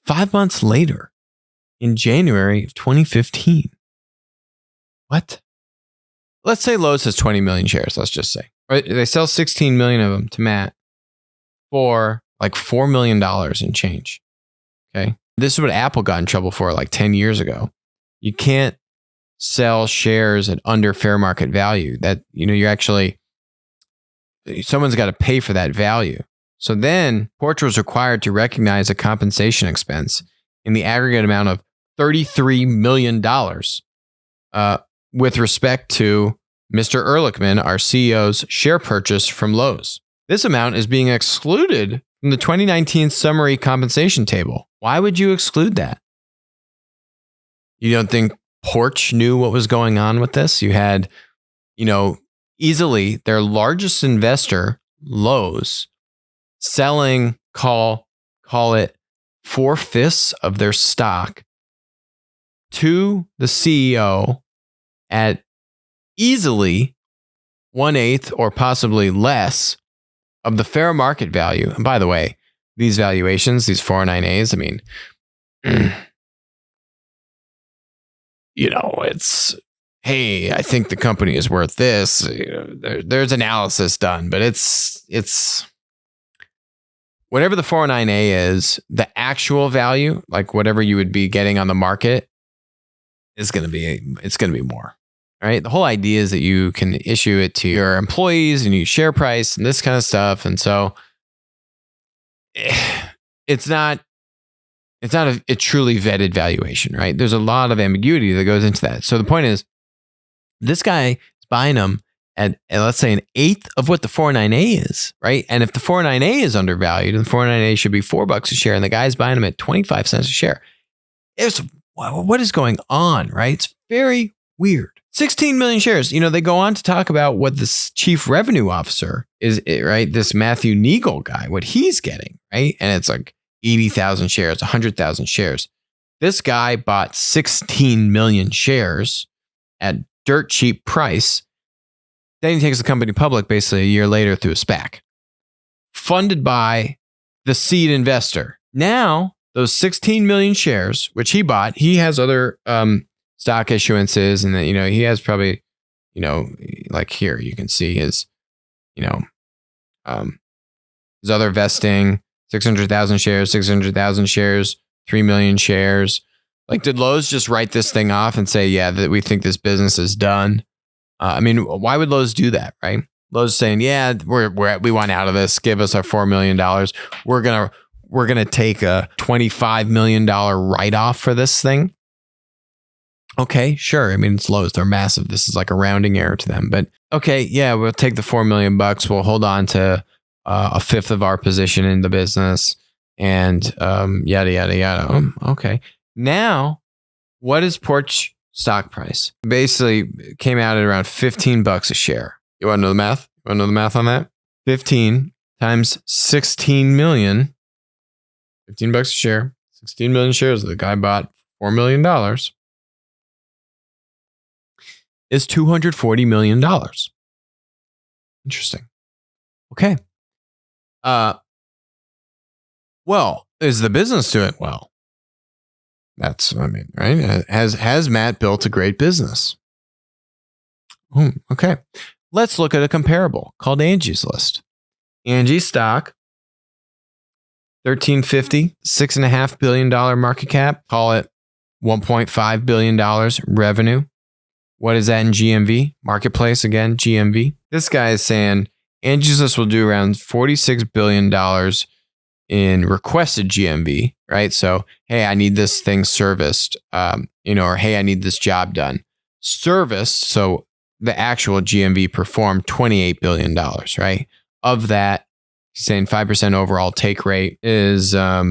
5 months later, in January of 2015. What? Let's say Lowe's has 20 million shares, let's just say. Right? They sell 16 million of them to Matt for like $4 million in change. Okay. This is what Apple got in trouble for like 10 years ago. You can't sell shares at under fair market value. That, you're actually, someone's got to pay for that value. So then Porch was required to recognize a compensation expense in the aggregate amount of $33 million with respect to Mr. Ehrlichman, our CEO's share purchase from Lowe's. This amount is being excluded from the 2019 summary compensation table. Why would you exclude that? You don't think Porch knew what was going on with this? You had, easily their largest investor, Lowe's, selling, call it 4/5 of their stock to the CEO at easily 1/8 or possibly less of the fair market value. And by the way, these valuations, these 409As, I mean, it's, hey, I think the company is worth this. There's analysis done, but it's whatever the 409A is, the actual value, like whatever you would be getting on the market, it's going to be more. Right? The whole idea is that you can issue it to your employees and use share price and this kind of stuff. And so it's not a truly vetted valuation, right? There's a lot of ambiguity that goes into that. So the point is, this guy is buying them at let's say 1/8 of what the 409A is, right? And if the 409A is undervalued, and the 409A should be $4 a share, and the guy's buying them at 25 cents a share, what is going on, right? It's very weird. 16 million shares. They go on to talk about what this chief revenue officer is, right? This Matthew Neagle guy, what he's getting, right? And it's like 80,000 shares, 100,000 shares. This guy bought 16 million shares at dirt cheap price. Then he takes the company public basically a year later through a SPAC, funded by the seed investor. Now, those 16 million shares, which he bought, he has other stock issuances, and then, he has probably, like here, you can see his, his other vesting, 600,000 shares, 3 million shares. Like, did Lowe's just write this thing off and say, yeah, that we think this business is done? Why would Lowe's do that, right? Lowe's saying, yeah, we want out of this. Give us our $4 million. We're gonna take a $25 million write-off for this thing. Okay, sure. It's Lowe's. They're massive. This is like a rounding error to them. But okay, yeah, we'll take the $4 million. We'll hold on to a fifth of our position in the business. and yada, yada, yada. Okay. Now, what is Porch stock price? Basically came out at around $15 a share. You want to know the math? You want to know the math on that? 15 times 16 million, $15 a share, 16 million shares. The guy bought $4 million is $240 million. Interesting. Okay. Well, is the business doing well? That's, right? Has Matt built a great business? Okay. Let's look at a comparable called Angie's List. Angie stock, $13.50, $6.5 billion market cap. Call it $1.5 billion revenue. What is that in GMV? Marketplace again, GMV. This guy is saying Angie's List will do around $46 billion in requested GMV, right? So, hey, I need this thing serviced, or hey, I need this job done. Serviced, so the actual GMV performed $28 billion, right? Of that, saying 5% overall take rate is, how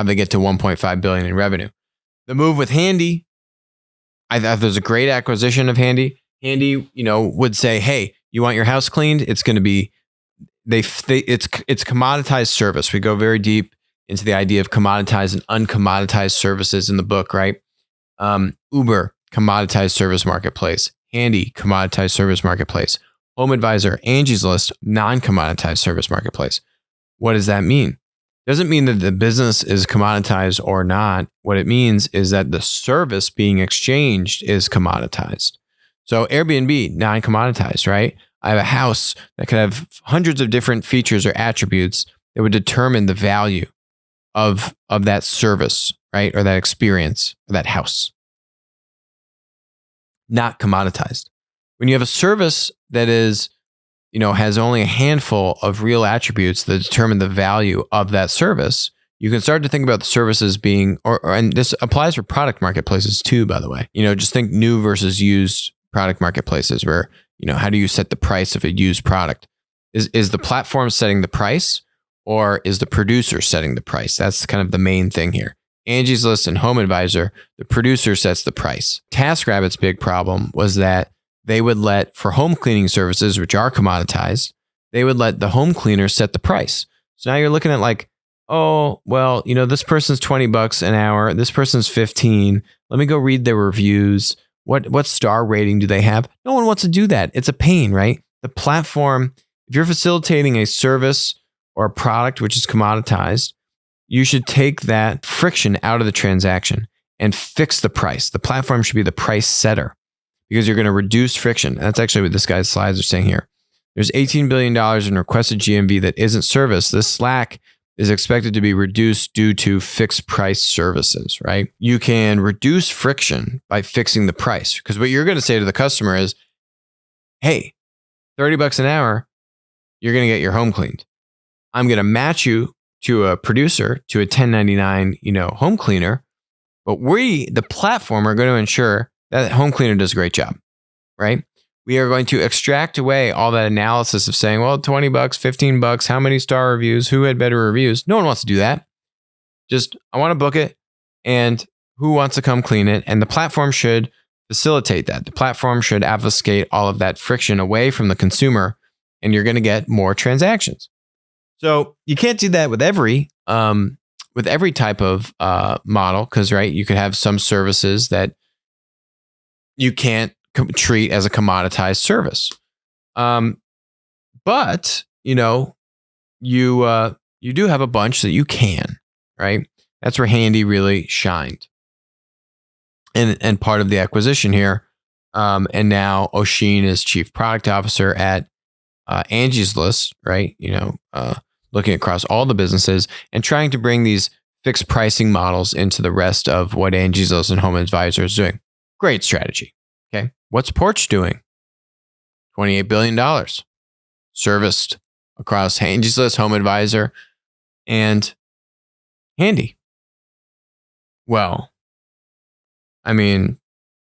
they get to $1.5 billion in revenue. The move with Handy, I thought there's a great acquisition of Handy. Handy, would say, hey, you want your house cleaned? It's going to be, it's commoditized service. We go very deep into the idea of commoditized and uncommoditized services in the book, right? Uber, commoditized service marketplace. Handy, commoditized service marketplace. Home Advisor, Angie's List, non-commoditized service marketplace. What does that mean? Doesn't mean that the business is commoditized or not. What it means is that the service being exchanged is commoditized. So Airbnb, non-commoditized, right? I have a house that could have hundreds of different features or attributes that would determine the value of that service, right? Or that experience, or that house. Not commoditized. When you have a service that is, has only a handful of real attributes that determine the value of that service, you can start to think about the services being, and this applies for product marketplaces too, by the way. Just think new versus used product marketplaces where, how do you set the price of a used product? Is the platform setting the price or is the producer setting the price? That's kind of the main thing here. Angie's List and Home Advisor, the producer sets the price. TaskRabbit's big problem was that they would let, for home cleaning services, which are commoditized, they would let the home cleaner set the price. So now you're looking at like, oh, well, this person's $20 an hour. This person's 15. Let me go read their reviews. What star rating do they have? No one wants to do that. It's a pain, right? The platform, if you're facilitating a service or a product which is commoditized, you should take that friction out of the transaction and fix the price. The platform should be the price setter because you're going to reduce friction. That's actually what this guy's slides are saying here. There's $18 billion in requested GMV that isn't serviced. This slack is expected to be reduced due to fixed price services, right? You can reduce friction by fixing the price because what you're going to say to the customer is, hey, $30 an hour, you're going to get your home cleaned. I'm going to match you to a producer, to a 1099, home cleaner, but the platform, are going to ensure that home cleaner does a great job, right? We are going to extract away all that analysis of saying, well, $20, $15, how many star reviews, who had better reviews? No one wants to do that. Just, I want to book it and who wants to come clean it? And the platform should facilitate that. The platform should obfuscate all of that friction away from the consumer and you're going to get more transactions. So you can't do that with every type of model because, right, you could have some services that you can't treat as a commoditized service. But, you do have a bunch that you can, right? That's where Handy really shined. And part of the acquisition here, and now Oshin is chief product officer at Angie's List, right? Looking across all the businesses and trying to bring these fixed pricing models into the rest of what Angie's List and Home Advisor is doing. Great strategy. Okay. What's Porch doing? $28 billion serviced across Angie's List, Home Advisor, and Handy. Well,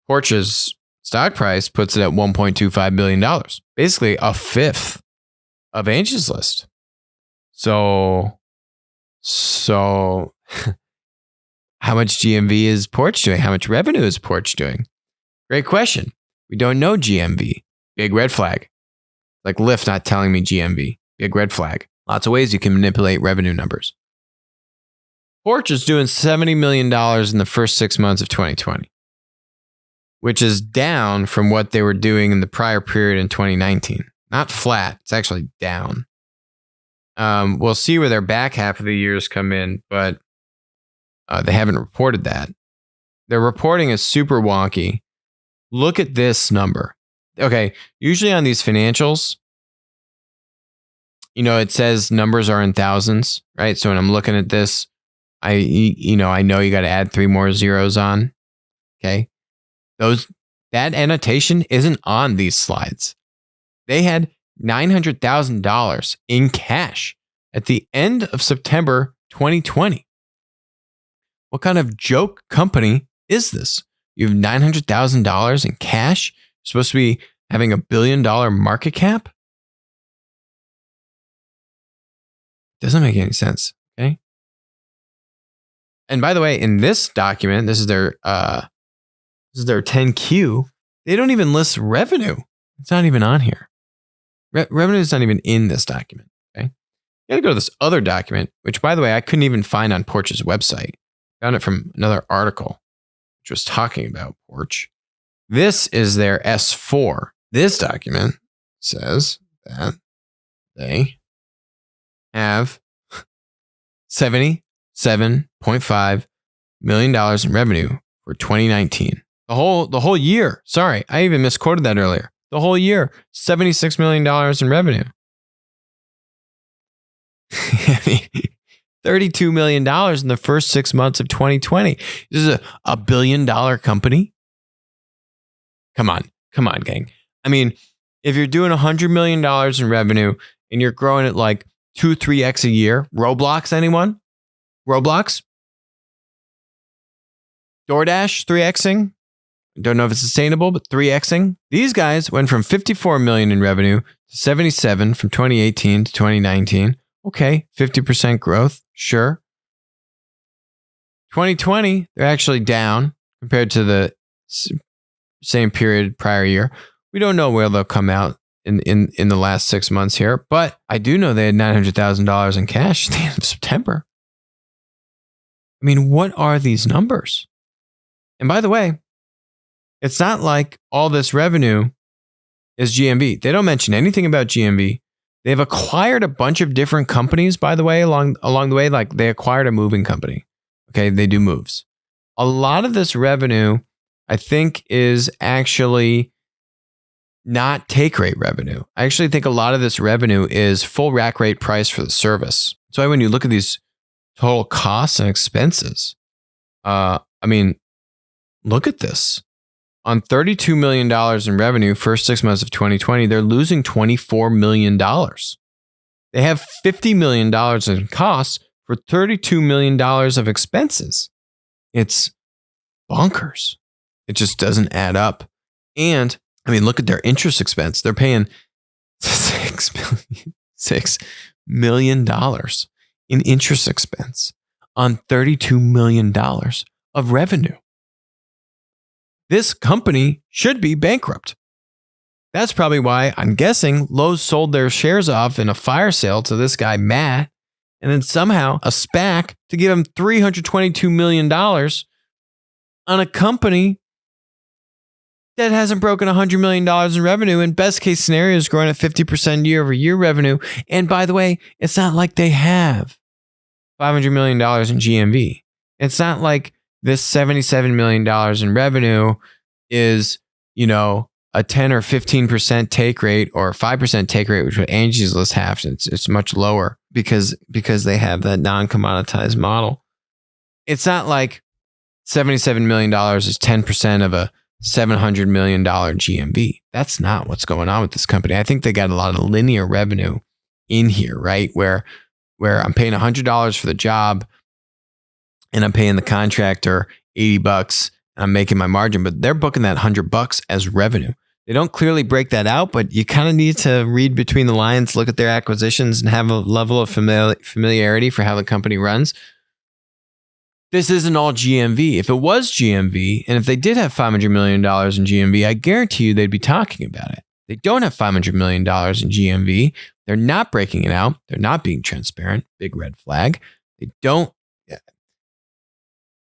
Porch's stock price puts it at $1.25 billion, basically a fifth of Angie's List. So So how much GMV is Porch doing? How much revenue is Porch doing? Great question. We don't know GMV. Big red flag. Like Lyft not telling me GMV. Big red flag. Lots of ways you can manipulate revenue numbers. Porch is doing $70 million in the first 6 months of 2020, which is down from what they were doing in the prior period in 2019. Not flat. It's actually down. We'll see where their back half of the years come in, but they haven't reported that. Their reporting is super wonky. Look at this number. Okay, usually on these financials, it says numbers are in thousands, right? So when I'm looking at this, I know you got to add 3 more zeros on. Okay, that annotation isn't on these slides. They had $900,000 in cash at the end of September 2020. What kind of joke company is this? You have $900,000 in cash? You're supposed to be having $1 billion market cap? Doesn't make any sense. Okay. And by the way, in this document, this is their 10Q. They don't even list revenue. It's not even on here. Revenue is not even in this document. Okay. You got to go to this other document, which, by the way, I couldn't even find on Porch's website. Found it from another article, which was talking about Porch. This is their S4. This document says that they have $77.5 million in revenue for 2019. The whole year. Sorry, I even misquoted that earlier. The whole year, $76 million in revenue. $32 million in the first 6 months of 2020. This is a $1 billion company. Come on, gang. I mean, if you're doing $100 million in revenue and you're growing at like 2-3x a year, Roblox, anyone? Roblox? DoorDash 3xing? Don't know if it's sustainable, but 3xing. These guys went from 54 million in revenue to 77 from 2018 to 2019. Okay, 50% growth, sure. 2020, they're actually down compared to the same period prior year. We don't know where they'll come out in the last 6 months here, but I do know they had $900,000 in cash at the end of September. I mean, what are these numbers? And by the way, it's not like all this revenue is GMV. They don't mention anything about GMV. They've acquired a bunch of different companies, by the way, along the way. Like they acquired a moving company. Okay, they do moves. A lot of this revenue, I think, is actually not take rate revenue. I actually think a lot of this revenue is full rack rate price for the service. So when you look at these total costs and expenses, I mean, look at this. On $32 million in revenue, first 6 months of 2020, they're losing $24 million. They have $50 million in costs for $32 million of expenses. It's bonkers. It just doesn't add up. And I mean, look at their interest expense. They're paying $6 million in interest expense on $32 million of revenue. This company should be bankrupt. That's probably why I'm guessing Lowe's sold their shares off in a fire sale to this guy, Matt, and then somehow a SPAC to give him $322 million on a company that hasn't broken $100 million in revenue, and best case scenario is growing at 50% year over year revenue. And by the way, it's not like they have $500 million in GMV. It's not like this $77 million in revenue is, a 10 or 15% take rate or 5% take rate, which Angie's List have. It's much lower because they have that non-commoditized model. It's not like $77 million is 10% of a $700 million GMV. That's not what's going on with this company. I think they got a lot of linear revenue in here, right? Where I'm paying $100 for the job and I'm paying the contractor $80 and I'm making my margin, but they're booking that $100 as revenue. They don't clearly break that out, but you kind of need to read between the lines, look at their acquisitions, and have a level of familiarity for how the company runs. This isn't all GMV. If it was GMV, and if they did have $500 million in GMV, I guarantee you they'd be talking about it. They don't have $500 million in GMV. They're not breaking it out. They're not being transparent. Big red flag. They don't.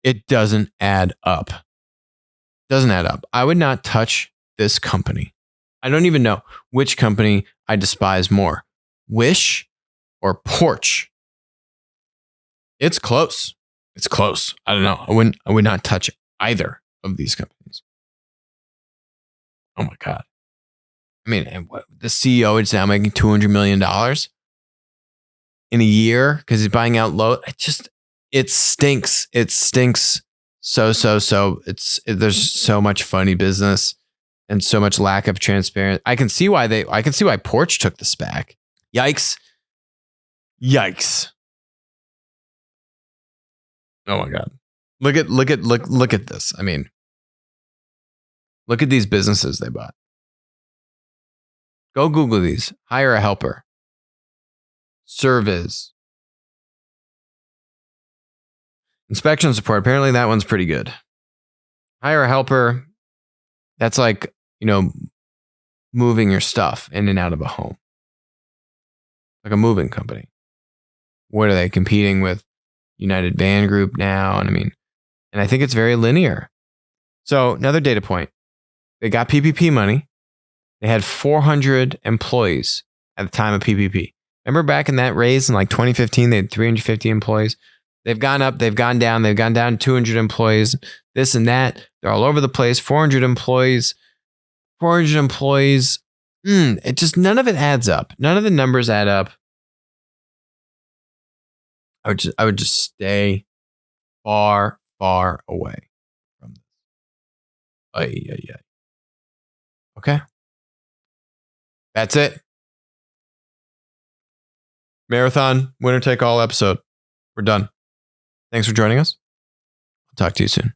It doesn't add up. Doesn't add up. I would not touch this company. I don't even know which company I despise more, Wish or Porch. It's close. It's close. I don't know. I would not touch either of these companies. Oh my God. I mean, the CEO is now making $200 million in a year because he's buying out low. It stinks. It stinks. So. There's so much funny business and so much lack of transparency. I can see why Porch took the SPAC. Yikes. Oh my God. Look at this. I mean, look at these businesses they bought. Go Google these. Hire a helper. Service. Inspection support. Apparently that one's pretty good. Hire a helper. That's like, moving your stuff in and out of a home. Like a moving company. What are they competing with? United Van Group now. And I think it's very linear. So another data point. They got PPP money. They had 400 employees at the time of PPP. Remember back in that raise in like 2015, they had 350 employees. They've gone up, they've gone down, 200 employees, this and that. They're all over the place. 400 employees. It just, none of it adds up. None of the numbers add up. I would just stay far away from this. Okay. That's it. Marathon, winner take all episode. We're done. Thanks for joining us. I'll talk to you soon.